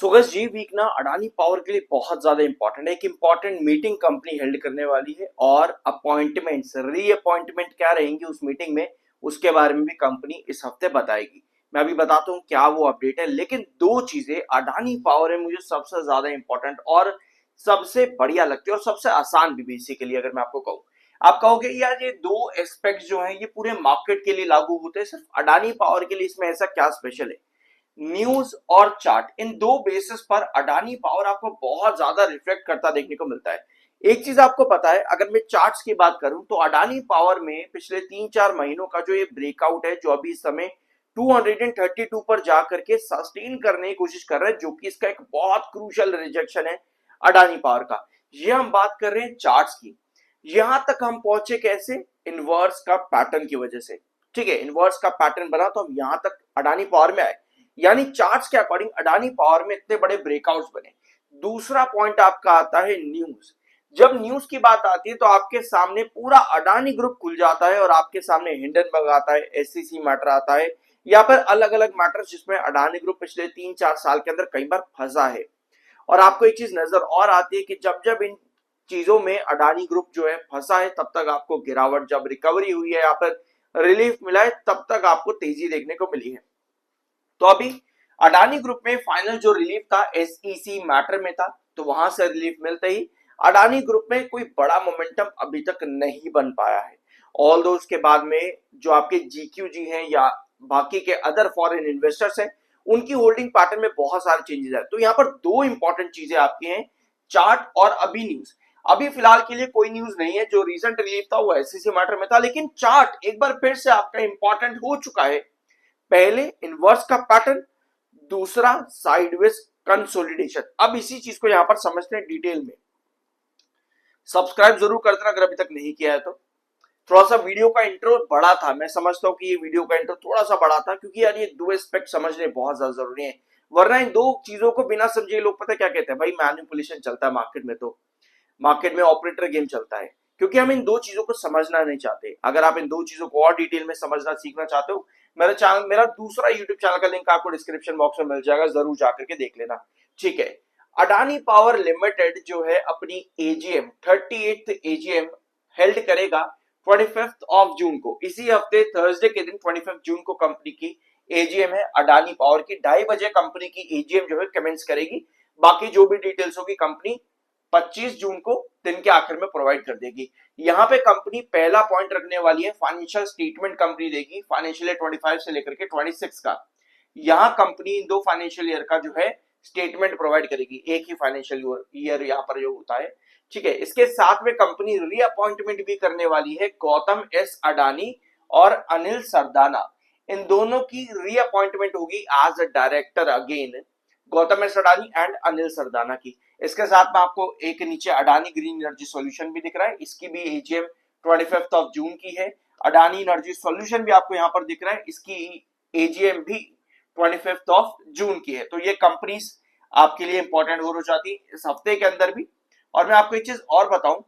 So guys ये week ना Adani power के लिए बहुत ज्यादा इंपॉर्टेंट है। एक इंपॉर्टेंट मीटिंग कंपनी हेल्ड करने वाली है और अपॉइंटमेंट्स री अपॉइंटमेंट क्या रहेंगी उस मीटिंग में, उसके बारे में भी कंपनी इस हफ्ते बताएगी। मैं अभी बताता हूँ क्या वो अपडेट है, लेकिन दो चीजें अडानी पावर में मुझे सबसे ज्यादा इंपॉर्टेंट और सबसे बढ़िया लगती है और सबसे आसान भी बेसिकली अगर मैं आपको कहूँ। आप कहोगे यार ये दो एस्पेक्ट जो है ये पूरे मार्केट के लिए लागू होते हैं, सिर्फ अडानी पावर के लिए इसमें ऐसा क्या स्पेशल है? न्यूज और चार्ट, इन दो बेसिस पर अडानी पावर आपको बहुत ज्यादा रिफ्लेक्ट करता देखने को मिलता है। एक चीज आपको पता है, अगर मैं चार्ट्स की बात करूं तो अडानी पावर में पिछले 3-4 महीनों का जो ये ब्रेकआउट है, जो अभी इस समय 232 पर जाकर के सस्टेन करने की कोशिश कर रहा है, जो कि इसका एक बहुत क्रूशियल रिजेक्शन है अडानी पावर का। ये हम बात कर रहे हैं चार्ट्स की। यहां तक हम पहुंचे कैसे? इनवर्स का पैटर्न की वजह से। ठीक है, इनवर्स का पैटर्न बना तो हम यहां तक अडानी पावर में आए, यानी चार्ट्स के अकॉर्डिंग अडानी पावर में इतने बड़े ब्रेकआउट्स बने। दूसरा पॉइंट आपका आता है न्यूज। जब न्यूज की बात आती है तो आपके सामने पूरा अडानी ग्रुप खुल जाता है और आपके सामने हिंडनबर्ग आता है, एससीसी मैटर आता है, या फिर अलग अलग मैटर्स जिसमें अडानी ग्रुप पिछले 3-4 साल के अंदर कई बार फंसा है। और आपको एक चीज नजर और आती है कि जब जब इन चीजों में अडानी ग्रुप जो है फंसा है, तब तक आपको गिरावट, जब रिकवरी हुई है या फिर रिलीफ मिला है, तब तक आपको तेजी देखने को मिली है। तो अभी अडानी ग्रुप में फाइनल जो रिलीफ था एसईसी मैटर में था, तो वहां से रिलीफ मिलते ही अडानी ग्रुप में कोई बड़ा मोमेंटम अभी तक नहीं बन पाया है। ऑल दो उसके बाद में जो आपके जीक्यूजी हैं या बाकी के अदर फॉरेन इन्वेस्टर्स हैं, उनकी होल्डिंग पैटर्न में बहुत सारे चेंजेस है। तो यहाँ पर दो इंपॉर्टेंट चीजें आपकी हैं, चार्ट और अभी न्यूज। अभी फिलहाल के लिए कोई न्यूज नहीं है, जो रीसेंट रिलीफ था वो एसईसी मैटर में था, लेकिन चार्ट एक बार फिर से आपका इंपॉर्टेंट हो चुका है। पहले इनवर्स का पैटर्न, दूसरा साइडवेज कंसोलिडेशन। अब इसी चीज को यहां पर समझते हैं डिटेल में। सब्सक्राइब जरूर कर देना अगर अभी तक नहीं किया है तो। थोड़ा सा वीडियो का इंट्रो बड़ा था, मैं समझता हूं कि ये वीडियो का इंट्रो थोड़ा सा बड़ा था, क्योंकि यार ये दो एस्पेक्ट समझने बहुत ज्यादा जरूरी है। वरना इन दो चीजों को बिना समझे लोग पता क्या कहते हैं, भाई मैनिपुलेशन चलता है मार्केट में, तो मार्केट में ऑपरेटर गेम चलता है। क्योंकि हम इन दो चीजों को समझना नहीं चाहते। अगर आप इन दो चीजों को और डिटेल में समझना सीखना चाहते हो, मेरा दूसरा यूट्यूब चैनल का लिंक आपको डिस्क्रिप्शन बॉक्स में मिल जाएगा, जरूर जाकर के देख लेना। ठीक है, अडानी पावर लिमिटेड जो है अपनी एजीएम 38th एजीएम हेल्ड करेगा 25 जून को। इसी हफ्ते थर्सडे के दिन 25 जून को कंपनी की एजीएम है अडानी पावर की। 2:30 बजे कंपनी की एजीएम जो है कमेंस करेगी। बाकी जो भी डिटेल्स होगी कंपनी 25 जून को दिन के आखिर में प्रोवाइड कर देगी। यहाँ पे कंपनी पहला पॉइंट रखने वाली है, फाइनेंशियल स्टेटमेंट कंपनी देगी फाइनेंशियल ईयर 25 से लेकर के 26 का। यहाँ कंपनी इन दो फाइनेंशियल ईयर का जो है स्टेटमेंट प्रोवाइड करेगी, एक ही फाइनेंशियल ईयर यहाँ पर जो होता है। ठीक है, इसके साथ में कंपनी रीअपॉइंटमेंट भी करने वाली है गौतम एस अडानी और अनिल सरदाना। इन दोनों की रीअपॉइंटमेंट होगी as a director again, Gautam S Adani and Anil Sardana की। इसके साथ में आपको एक नीचे अडानी ग्रीन एनर्जी सॉल्यूशन भी दिख रहा है, इसकी भी एजीएम 25 जून की है। अडानी एनर्जी सॉल्यूशन भी आपको यहाँ पर दिख रहा है, इसकी एजीएम भी 25 जून की है। तो ये कंपनीज आपके लिए इंपॉर्टेंट हो जाती इस हफ्ते के अंदर भी। और मैं आपको एक चीज और बताऊं,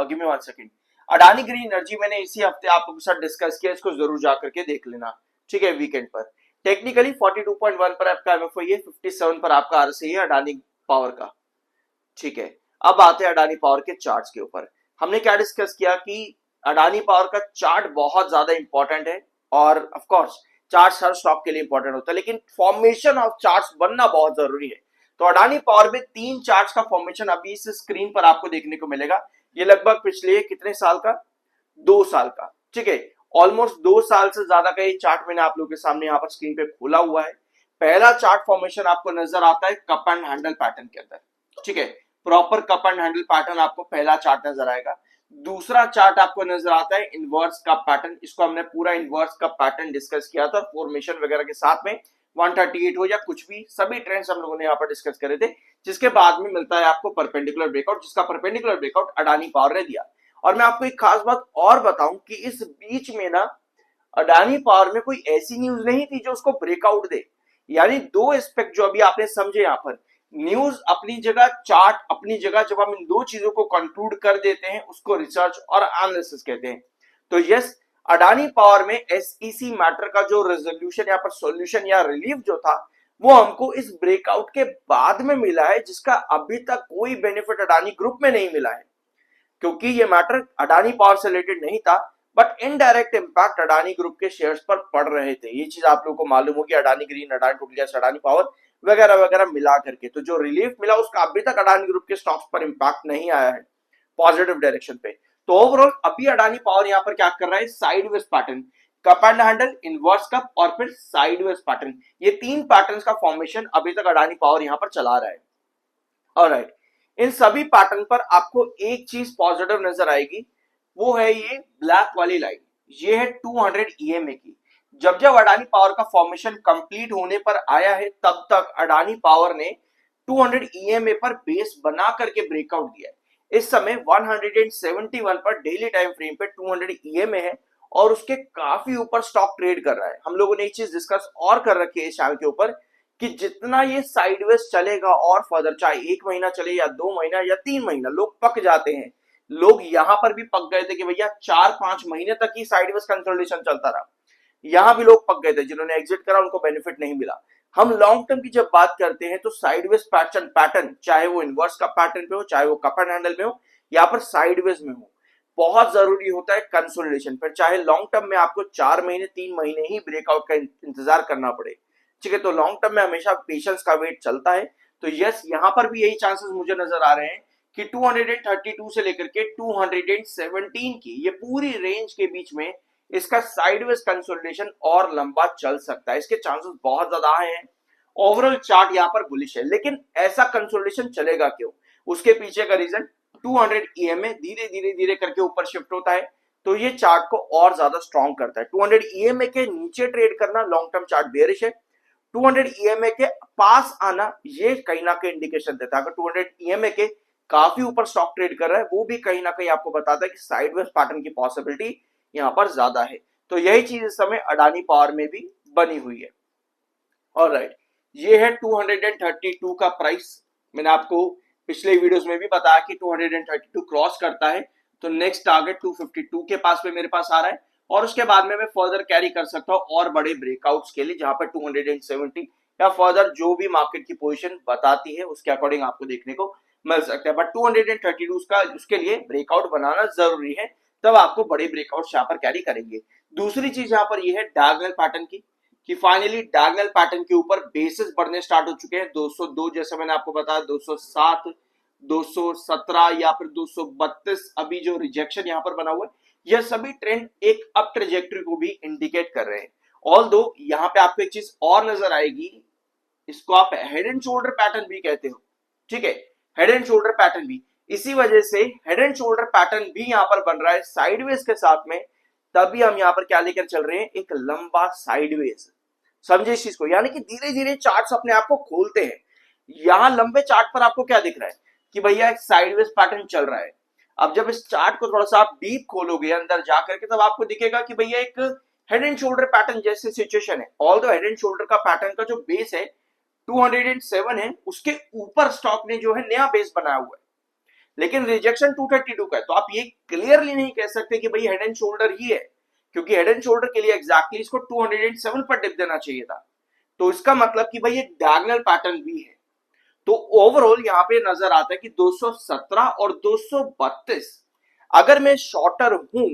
give me 1 second. Adani green energy मैंने इसी हफ्ते आपके साथ डिस्कस किया, इसको जरूर जाकर के देख लेना। ठीक है, वीकेंड पर टेक्निकली 42.1 पर आपका एमएफआई है, 57 पर आपका आरएसआई है अडानी पावर का। ठीक है, अब आते हैं अडानी पावर के चार्ट्स के ऊपर। हमने क्या डिस्कस किया कि अडानी पावर का चार्ट बहुत ज्यादा इंपॉर्टेंट है, और of course charts her stock के लिए इंपॉर्टेंट होता है, लेकिन फॉर्मेशन ऑफ चार्ट्स बनना बहुत जरूरी है। तो अडानी पावर में 3 चार्ट्स का फॉर्मेशन अभी इस स्क्रीन पर आपको देखने को मिलेगा। ये लगभग पिछले कितने साल का? 2 साल का। ठीक है, ऑलमोस्ट 2 साल से ज्यादा का ये चार्ट मैंने आप लोगों के सामने यहाँ पर स्क्रीन पे खोला हुआ है। पहला चार्ट फॉर्मेशन आपको नजर आता है कप एंड हैंडल पैटर्न के अंदर। ठीक है, proper cup and handle pattern आपको पहला चार्ट नजर आएगा। दूसरा चार्ट आपको नजर आता है इनवर्स कप पैटर्न। इसको हमने पूरा इनवर्स कप पैटर्न डिस्कस किया था फॉर्मेशन वगैरह के साथ में, 138 हो या कुछ भी, सभी ट्रेंड्स हम लोगों ने यहाँ पर डिस्कस करे थे। जिसके बाद में मिलता है आपको परपेंडिकुलर ब्रेकआउट, जिसका परपेंडिकुलर ब्रेकआउट अडानी पावर ने दिया। और मैं आपको एक खास बात और बताऊं कि इस बीच में ना अडानी पावर में कोई ऐसी न्यूज नहीं थी जो उसको ब्रेकआउट दे। यानी दो एस्पेक्ट जो अभी आपने समझे यहाँ पर, न्यूज अपनी जगह, चार्ट अपनी जगह, जब हम इन दो चीजों को कंक्लूड कर देते हैं उसको रिसर्च और एनालिसिस कहते हैं। तो यस, अडानी पावर में एसईसी मैटर का जो रेजोल्यूशन यहाँ पर सॉल्यूशन या रिलीफ जो था वो हमको इस ब्रेकआउट के बाद में मिला है, जिसका अभी तक कोई बेनिफिट अडानी ग्रुप में नहीं मिला है, क्योंकि ये मैटर अडानी पावर से रिलेटेड नहीं था, but indirect impact Adani group के शेयर्स पर पड़ रहे थे। ये चीज आप लोगों को मालूम होगी, Adani green, Adani total gas, Adani power वगैरह वगैरह मिला करके। तो जो रिलीफ मिला उसका अभी तक अडानी ग्रुप के स्टॉक्स पर इंपैक्ट नहीं आया है पॉजिटिव डायरेक्शन पे। तो ओवरऑल अभी अडानी पावर यहाँ पर क्या कर रहा है, sideways pattern, cup and handle, inverse cup और फिर साइडवेज पैटर्न, ये तीन पैटर्न्स का फॉर्मेशन अभी तक अडानी पावर यहाँ पर चला रहा है। ऑलराइट, इन सभी पैटर्न पर आपको एक चीज पॉजिटिव नजर आएगी, वो है ये ब्लैक वाली लाइन, ये है 200 ईएमए की। जब जब अडानी पावर का फॉर्मेशन कंप्लीट होने पर आया है, तब तक अडानी पावर ने 200 ईएमए पर बेस बना करके ब्रेकआउट दिया है। इस समय 171 पर डेली टाइम फ्रेम पे 200 ईएमए है और उसके काफी ऊपर स्टॉक ट्रेड कर रहा है। हम लोगों ने एक चीज डिस्कस और कर रखी है इस चैनल के ऊपर कि जितना ये साइडवेज चलेगा और फर्दर, चाहे 1 महीना चले या 2 महीना या 3 महीना, लोग पक जाते हैं। लोग यहां पर भी पक गए थे कि भैया 4-5 महीने तक ही साइडवेज कंसोलिडेशन चलता रहा। यहां भी लोग पक गए थे, जिन्होंने एग्जिट करा उनको बेनिफिट नहीं मिला। हम लॉन्ग टर्म की जब बात करते हैं तो साइडवेज पैटर्न चाहे वो इनवर्स का पैटर्न पे हो, चाहे वो कप एंड हैंडल में हो या फिर साइडवेज में हो, बहुत जरूरी होता है कंसोलिडेशन। फिर चाहे लॉन्ग टर्म में आपको 4 महीने 3 महीने ही ब्रेकआउट का इंतजार करना पड़े, ठीक है। तो लॉन्ग टर्म में हमेशा पेशेंस का वेट चलता है। तो यस, यहां पर भी यही चांसेस मुझे नजर आ रहे हैं कि 232 से लेकर के 217 की ये पूरी रेंज के बीच में इसका साइडवेज कंसोलिडेशन और लंबा चल सकता है, इसके चांसेस बहुत ज्यादा हैं। ओवरऑल चार्ट यहां पर बुलिश है, लेकिन ऐसा कंसोलिडेशन चलेगा क्यों, उसके पीछे का रीजन 200 ईएमए धीरे धीरे धीरे करके ऊपर शिफ्ट होता है, तो ये चार्ट को और ज्यादा स्ट्रॉन्ग करता है। 200 ईएमए के नीचे ट्रेड करना लॉन्ग टर्म चार्ट बेयरिश है, 200 ईएमए के पास आना ये कहीं ना कहीं इंडिकेशन देता है। अगर 200 ईएमए के काफी ऊपर स्टॉक ट्रेड कर रहा है, वो भी कहीं ना कहीं आपको बताता है कि साइडवेज पैटर्न की पॉसिबिलिटी यहां पर ज्यादा है। तो यही चीज इस समय अडानी पावर में भी बनी हुई है। ऑलराइट, ये है 232 का प्राइस। मैंने आपको पिछले वीडियोस में भी बताया कि 232 क्रॉस करता है तो नेक्स्ट टारगेट 252 के पास में मेरे पास आ रहा है, और उसके बाद में मैं फर्दर कैरी कर सकता हूं और बड़े ब्रेकआउट्स के लिए, जहां पर 270 या फर्दर जो भी मार्केट की पोजीशन बताती है उसके अकॉर्डिंग आपको देखने को मिल सकता है। बट 232 का उसके लिए ब्रेकआउट बनाना जरूरी है, तब आपको बड़े ब्रेकआउट्स यहाँ पर कैरी करेंगे। दूसरी चीज यहाँ पर यह है डायगोनल पैटर्न की, कि फाइनली डायगोनल पैटर्न के ऊपर बेसिस बढ़ने स्टार्ट हो चुके हैं। 202 जैसे मैंने आपको बताया, 207, 217 या फिर 232 अभी जो रिजेक्शन यहाँ पर बना हुआ है, यह सभी ट्रेंड एक अप ट्रेजेक्टरी को भी इंडिकेट कर रहे हैं। ऑल्दो यहाँ पे आपको एक चीज और नजर आएगी, इसको आप हेड एंड शोल्डर पैटर्न भी कहते हो, ठीक है, हेड एंड शोल्डर पैटर्न भी। इसी वजह से हेड एंड शोल्डर पैटर्न भी यहां पर बन रहा है साइडवेज के साथ में, तभी हम यहां पर क्या लेकर चल रहे हैं, एक लंबा साइडवेज। समझे इस चीज को, यानी कि धीरे धीरे चार्ट्स अपने आप को खोलते हैं। यहां लंबे चार्ट पर आपको क्या दिख रहा है कि भैया एक साइडवेज पैटर्न चल रहा है। अब जब इस चार्ट को थोड़ा सा आप डीप खोलोगे अंदर जाकर के, तब आपको दिखेगा कि भैया एक हेड एंड शोल्डर पैटर्न जैसे सिचुएशन है। ऑल्दो हेड एंड शोल्डर का पैटर्न का जो बेस है 207 है, उसके ऊपर स्टॉक ने जो है नया बेस बनाया हुआ है, लेकिन रिजेक्शन 232 का है। तो आप ये क्लियरली नहीं कह सकते कि भाई हेड एंड शोल्डर ही है, क्योंकि हेड एंड शोल्डर के लिए एग्जैक्टली इसको 207 पर डिप देना चाहिए था। तो इसका मतलब कि भाई एक डायगोनल पैटर्न भी है। तो ओवरऑल यहां पे नजर आता है कि 217 और 232, अगर मैं शॉर्टर हूं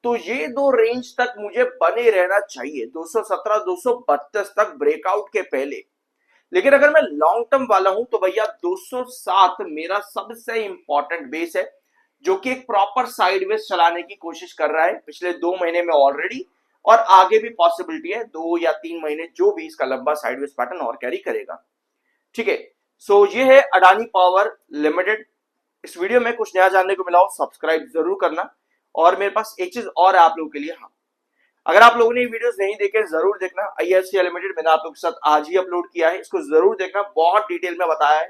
तो ये दो रेंज तक मुझे बने रहना चाहिए, 217 232 तक ब्रेकआउट के पहले। लेकिन अगर मैं लॉन्ग टर्म वाला हूं तो भैया 207 मेरा सबसे इंपॉर्टेंट बेस है, जो कि एक प्रॉपर साइडवेज चलाने की कोशिश कर रहा है पिछले 2 महीने में ऑलरेडी, और आगे भी पॉसिबिलिटी है 2 या 3 महीने जो भी इसका लंबा साइडवेज पैटर्न और कैरी करेगा, ठीक है। सो ये है अडानी पावर लिमिटेड। इस वीडियो में कुछ नया जानने को मिला हो, सब्सक्राइब जरूर करना। और मेरे पास एक चीज और है आप लोगों के लिए, हाँ, अगर आप लोगों ने ये वीडियोस नहीं देखे जरूर देखना। IFCL लिमिटेड मैंने आप लोगों के साथ आज ही अपलोड किया है, इसको जरूर देखना, बहुत डिटेल में बताया है।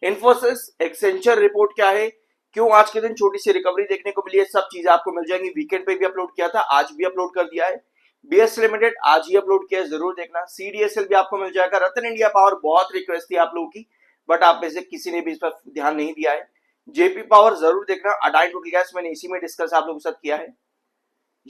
इन्फोसिस एक्सेंचर रिपोर्ट क्या है, क्यों आज के दिन छोटी सी रिकवरी देखने को मिली है, सब चीजें आपको मिल जाएंगी। वीकेंड पे भी अपलोड किया था, आज भी अपलोड कर दिया है। BS लिमिटेड आज ही अपलोड किया है, जरूर देखना। CDSL भी आपको मिल जाएगा। रतन इंडिया पावर बहुत रिक्वेस्ट थी आप लोगों की, बट आप में से किसी ने भी इस पर ध्यान नहीं दिया है। JP पावर जरूर देखना। अडानी टोटल गैस मैंने इसी में डिस्कस आप लोगों के साथ किया है।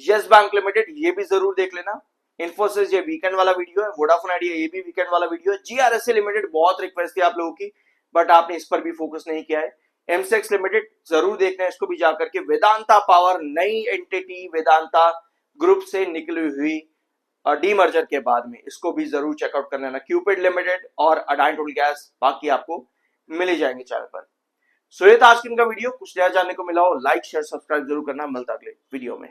यस बैंक लिमिटेड ये भी जरूर देख लेना। इन्फोसिस ये वीकेंड वाला वीडियो है, वोडाफोन आइडिया ये भी वीकेंड वाला वीडियो है। जीआरएसए लिमिटेड बहुत रिक्वेस्ट थी आप लोगों की, बट आपने इस पर भी फोकस नहीं किया है। एमसेक्स लिमिटेड जरूर देखना है इसको भी जाकर के। वेदांता पावर नई एंटिटी, वेदांता ग्रुप से निकली हुई डीमर्जर के बाद में, इसको भी जरूर चेकआउट कर लेना। क्यूपिड लिमिटेड और अडानी टोटल गैस बाकी आपको मिल ही जाएंगे चैनल पर। सो ये था आज का वीडियो। कुछ नया जानने को मिला हो लाइक शेयर सब्सक्राइब जरूर करना। मिलता अगले वीडियो में।